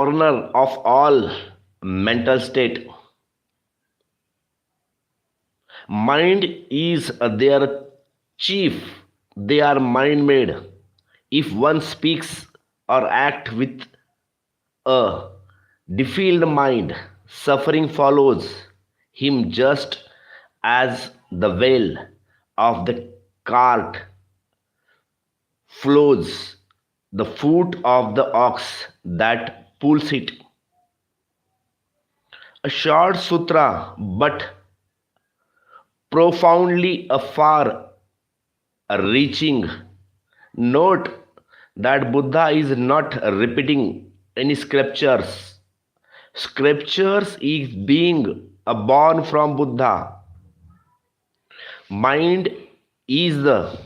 foreigner of all mental state. Mind is their chief. They are mind made. If one speaks or act with a defiled mind, suffering follows him just as the wheel of the cart flows the foot of the ox that pulls it. A short sutra, but profoundly afar reaching. Note that Buddha is not repeating any scriptures. Scriptures is being born from Buddha. Mind is the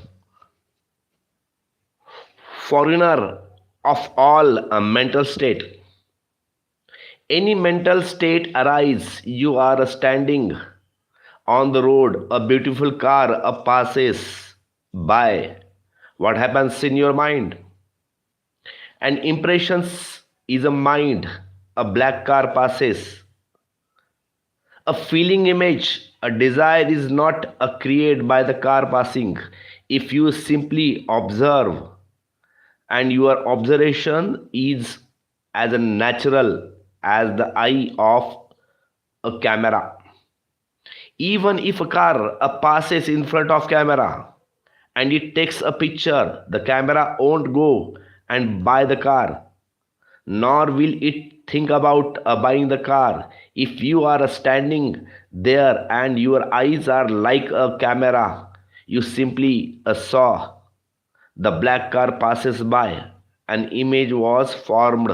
foreigner of all mental state. Any mental state arise, you are standing on the road, a beautiful car passes by. What happens in your mind? And impressions is a mind. A black car passes. A feeling image, a desire is not created by the car passing. If you simply observe, and your observation is as natural as the eye of a camera. Even if a car passes in front of camera and it takes a picture, the camera won't go and buy the car, nor will it think about buying the car. If you are standing there and your eyes are like a camera, you simply saw the black car passes by, an image was formed,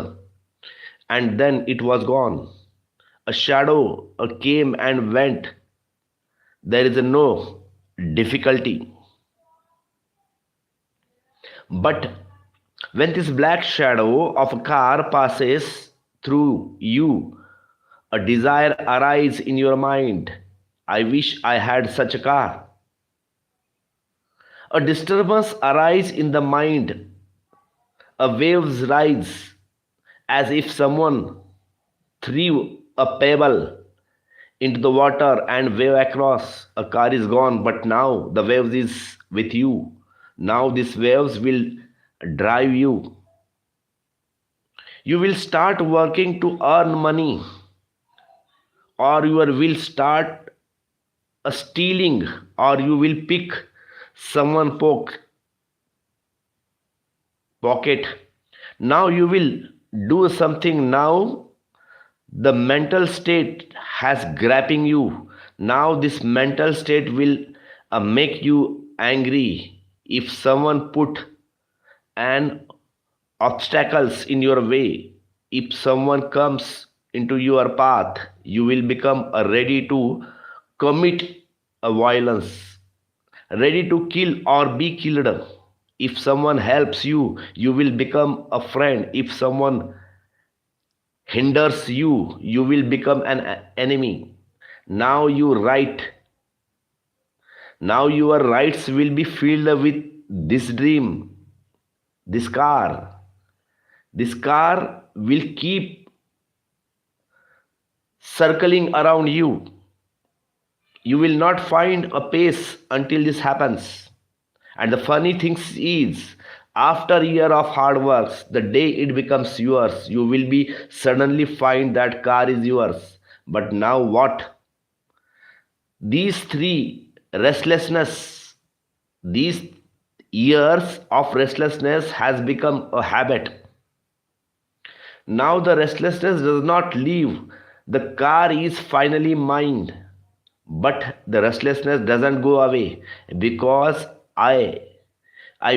and then it was gone. A shadow came and went. There is no difficulty. But when this black shadow of a car passes through you, a desire arises in your mind. I wish I had such a car. A disturbance arises in the mind. A waves rise as if someone threw a pebble into the water and wave across. A car is gone, but now the waves is with you. Now these waves will drive you. You will start working to earn money, or you will start stealing, or you will pick someone pocket. Now you will do something. Now the mental state has grabbing you. Now this mental state will make you angry. If someone put an obstacles in your way, if someone comes into your path, you will become ready to commit a violence, ready to kill or be killed. If someone helps you, you will become a friend. If someone hinders you, you will become an enemy. Now now your rights will be filled with this dream, this car. This car will keep circling around you. You will not find a pace until this happens. And the funny thing is, after a year of hard works, the day it becomes yours, you will be suddenly find that car is yours. But now what? These three restlessness, these years of restlessness has become a habit. Now the restlessness does not leave. The car is finally mine. But the restlessness doesn't go away because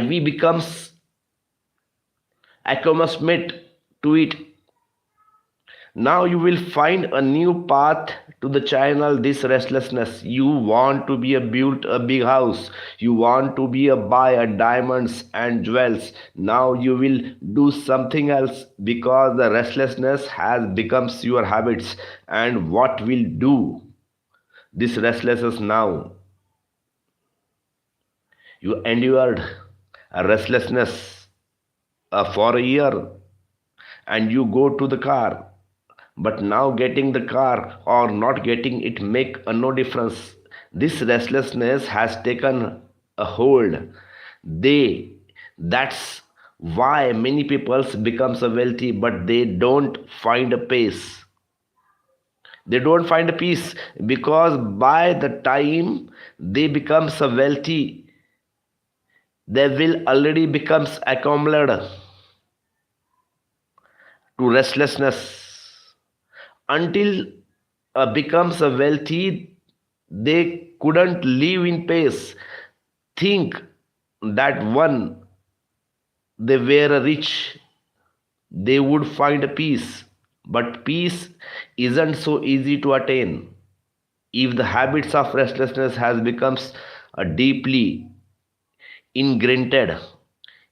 we becomes accommodated to it. Now you will find a new path to the channel this restlessness. You want to be build a big house. You want to be buy a diamonds and jewels. Now you will do something else because the restlessness has becomes your habits. And what will do this restlessness now? You endured a restlessness for a year, and you go to the car. But now getting the car or not getting it make no difference. This restlessness has taken a hold. They that's why many people becomes a wealthy, but they don't find a pace. They don't find a peace because by the time they becomes a wealthy, they will already becomes accumulated to restlessness. Until becomes a wealthy, they couldn't live in peace. Think that one they were rich, they would find a peace. But peace isn't so easy to attain. If the habits of restlessness has becomes deeply ingrained,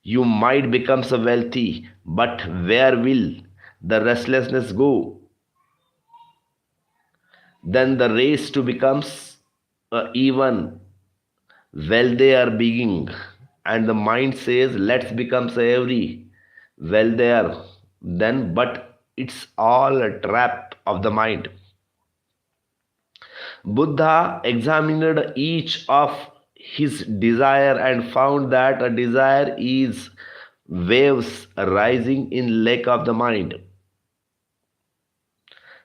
you might become so wealthy, but where will the restlessness go? Then the race to becomes even well they are beginning, and the mind says let's become so every well there then, but it's all a trap of the mind. Buddha examined each of his desire and found that a desire is waves rising in lake of the mind.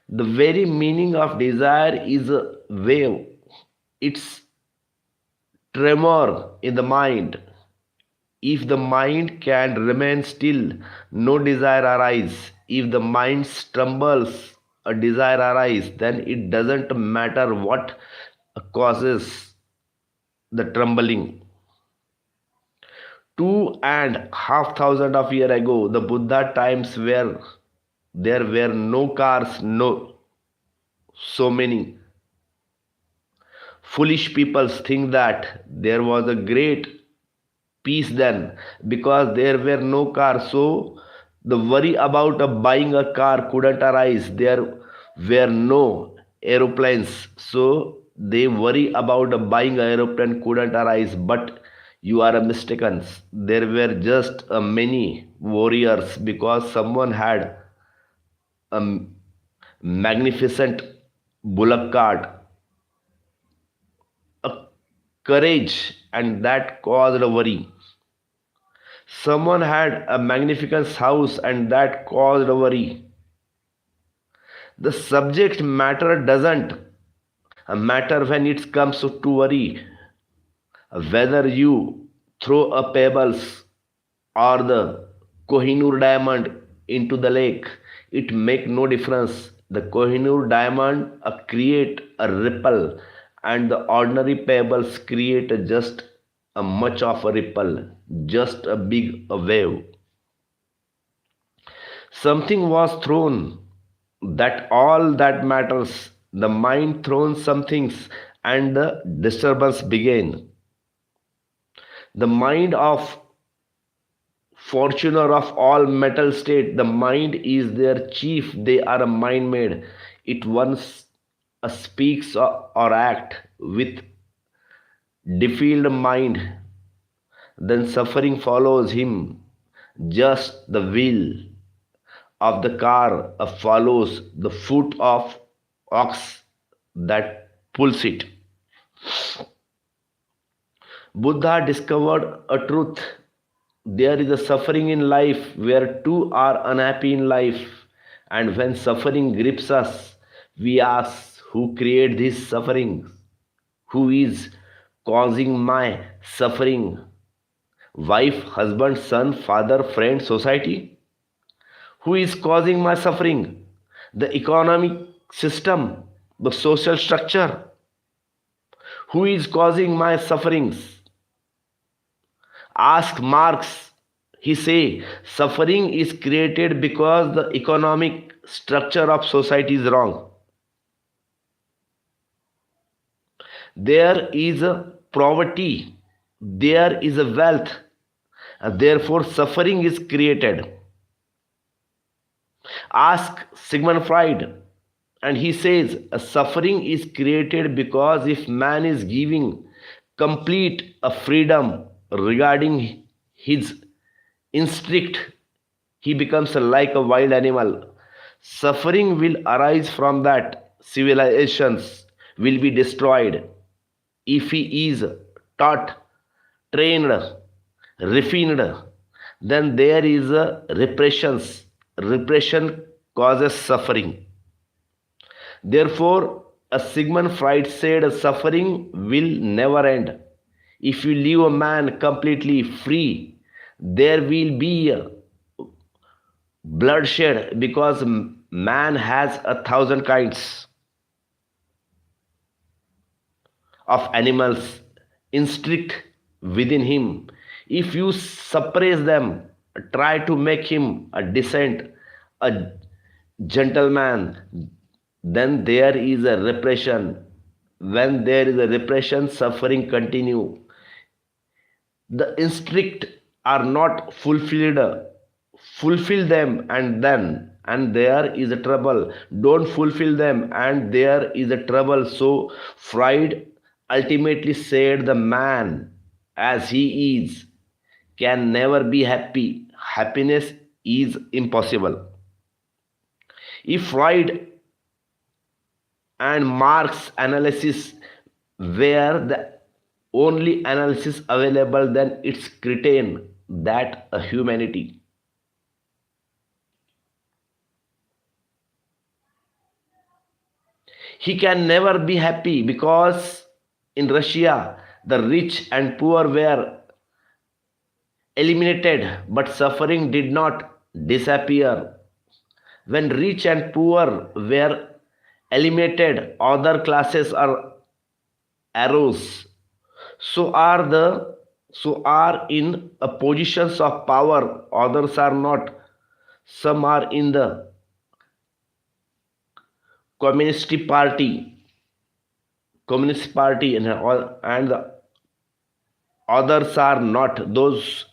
The very meaning of desire is a wave. It's tremor in the mind. If the mind can remain still, no desire arises. If the mind stumbles, a desire arises, then it doesn't matter what causes the trembling. 2,500 of years ago, the Buddha times where there were no cars, no so many. Foolish people think that there was a great peace then because there were no cars, so the worry about buying a car couldn't arise. There were no aeroplanes, so they worry about buying an aeroplane couldn't arise. But you are mistaken. There were just many warriors because someone had a magnificent bullock cart, a courage, and that caused a worry. Someone had a magnificent house and that caused a worry. The subject matter doesn't matter when it comes to worry. Whether you throw a pebbles or the Kohinoor diamond into the lake, it make no difference. The Kohinoor diamond create a ripple and the ordinary pebbles create just a much of a ripple, just a big a wave. Something was thrown, that all that matters. The mind thrown some things and the disturbance began. The mind of fortuner of all mental state, the mind is their chief. They are a mind made. It once speaks or act with defiled mind, then suffering follows him. Just the wheel of the car follows the foot of ox that pulls it. Buddha discovered a truth. There is a suffering in life where two are unhappy in life. And when suffering grips us, we ask, who created this suffering? Who is causing my suffering? Wife, husband, son, father, friend, society? Who is causing my suffering? The economic system, the social structure. Who is causing my sufferings? Ask Marx. He say suffering is created because the economic structure of society is wrong. There is a poverty, there is a wealth, and therefore suffering is created. Ask Sigmund Freud, and he says suffering is created because if man is giving complete freedom regarding his instinct, He becomes like a wild animal. Suffering will arise from that. Civilizations will be destroyed. If he is taught, trained, refined, then there is a repressions. Repression causes suffering. Therefore, a Sigmund Freud said suffering will never end. If you leave a man completely free, there will be bloodshed because man has 1,000 kinds of animals instinct within him. If you suppress them, try to make him a decent, a gentleman, then there is a repression. When there is a repression, suffering continue. The instinct are not fulfilled. Fulfill them and there is a trouble. Don't fulfill them and there is a trouble. So Freud ultimately said the man as he is can never be happy. Happiness is impossible. If Freud and Marx analysis were the only analysis available, then it's cretin that a humanity. He can never be happy because in Russia the rich and poor were eliminated, but suffering did not disappear. When rich and poor were eliminated, other classes are arose. So are in a positions of power, others are not. Some are in the communist party, and the others are not. Those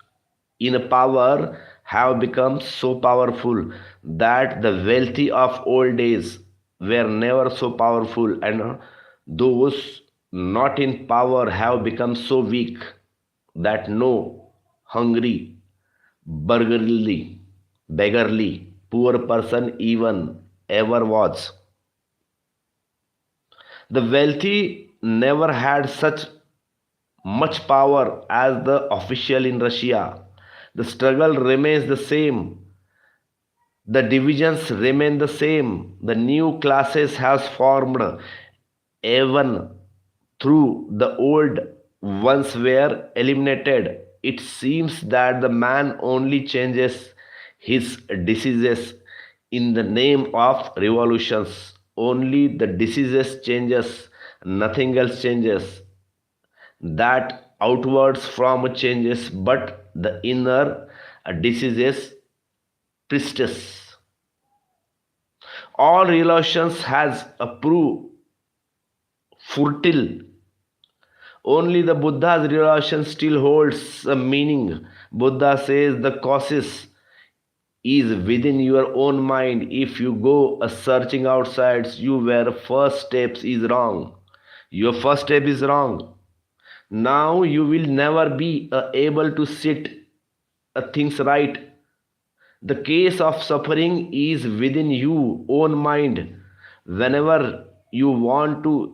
in power have become so powerful that the wealthy of old days were never so powerful, and those not in power have become so weak that no hungry, beggarly, poor person even ever was. The wealthy never had such much power as the official in Russia. The struggle remains the same. The divisions remain the same. The new classes has formed even through the old ones were eliminated. It seems that the man only changes his diseases in the name of revolutions. Only the diseases changes, nothing else changes. That outwards from changes, but the inner diseases persist. All relations has a proof fertile. Only the Buddha's relation still holds a meaning. Buddha says the causes is within your own mind. If you go a searching outside, your first steps is wrong. Your first step is wrong. Now you will never be able to sit things right. The case of suffering is within you own mind. Whenever you want to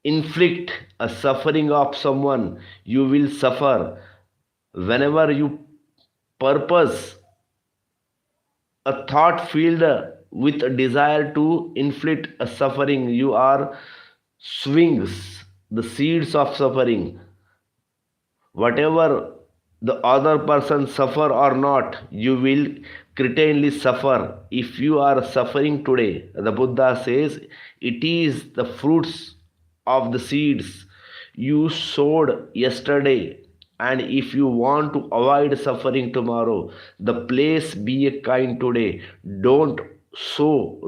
inflict a suffering of someone, you will suffer. Whenever you purpose a thought filled with a desire to inflict a suffering, you are swings the seeds of suffering. Whatever the other person suffer or not, you will certainly suffer. If you are suffering today, the Buddha says it is the fruits of the seeds you sowed yesterday. And if you want to avoid suffering tomorrow, the place be a kind today. Don't sow